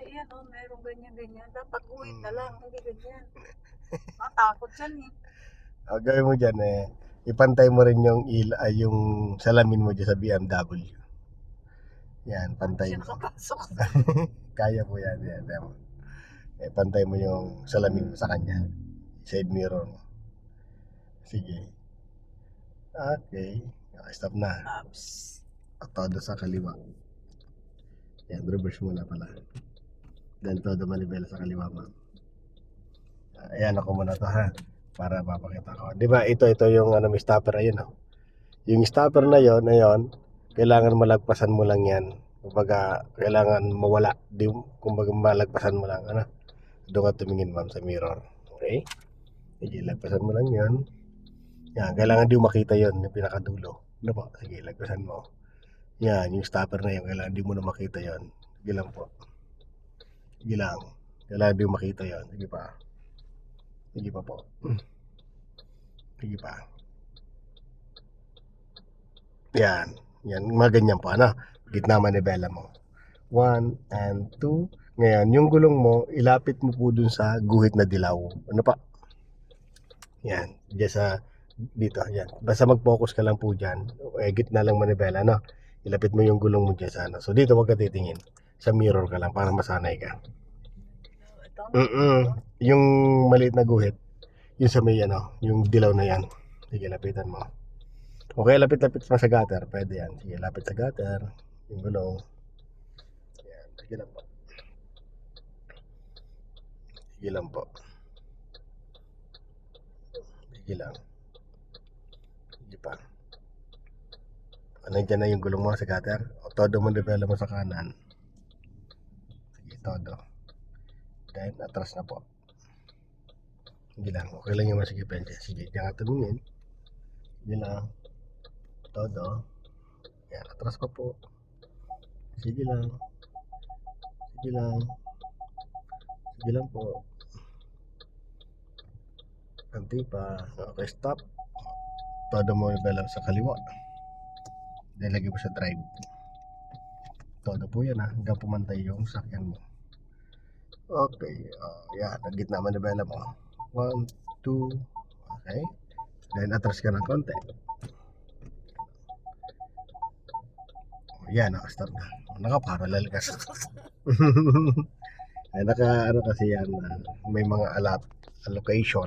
Ayan o, mayroong ganyan-ganyan. Dapat guhit na lang, hindi ganyan. Matakot yan eh. Gawin mo dyan ipantay mo rin yung salamin mo dyan sa BMW. Yan, pantay Siya mo. nakapasok. Kaya mo yan, yan. Tama. Pantay mo yung salamin mo sa kanya. Side mirror mo. Sige. Okay. Okay, stop na. Ups. Todo sa kaliwa. Yan, reverse muna pala. Then todo manibela sa kaliwa mo. Ayan ako muna to ha. Para mapakita ko. Di ba ito yung may stopper. Ayun oh. Yung stopper na yon, ayun, kailangan malagpasan mo lang yan. Kumbaga, kailangan mawala. Kumbaga, malagpasan mo lang. Doon ka tumingin ma'am sa mirror. Okay? Sige, lagpasan mo lang yan. Yan, kailangan di mo makita yon yung pinakadulo. Ano po? Sige, lagpasan mo. Yan, yung stopper na yun, kailangan di mo na makita yon. Sige lang po. Sige lang. Kailangan di mo makita yon. Sige pa. Sige pa po. Sige pa. Yan. Yan, mga ganyan po. Gitna manibela mo. 1 and 2. Ngayon, yung gulong mo, ilapit mo po dun sa guhit na dilaw. Ano pa? Yan. Diyan sa, dito. Yan. Basta mag-focus ka lang po dyan. Gitna lang manibela, ilapit mo yung gulong mo dyan sa So, dito wag ka titingin. Sa mirror ka lang para masanay ka. Ito? Yung maliit na guhit, yung sa may yung dilaw na yan. Sige, lapitan mo. Okay, lapit-lapit pa sa gutter. Pwede yan. Sige, lapit sa gutter. Yung gulong. Yan. Sige lang po. Sige lang po. Sige lang. Sige pa. Nandiyan na yung gulong mo sa gutter. O, todo mo nivela mo sa kanan. Sige, todo. Then, atras na po. Sige lang. Okay lang yung sige, pwede. Sige, diyan ka tumingin. Sige lang. Todo. Yan, atras pa po. Sige lang. Sige lang. Sige lang po. Kanti pa. Okay, stop. Todo mo nivela sa kaliwa. Nilagay mo sa drive. Todo po yan hanggang pumantay yung sakyan mo. Okay. Yan. Ang gitna manibela mo. 1, 2. Okay. Then atras ka ng konti. Yan. Start na. Naka-parallel ka. Ay, kasi yan. May mga allocation.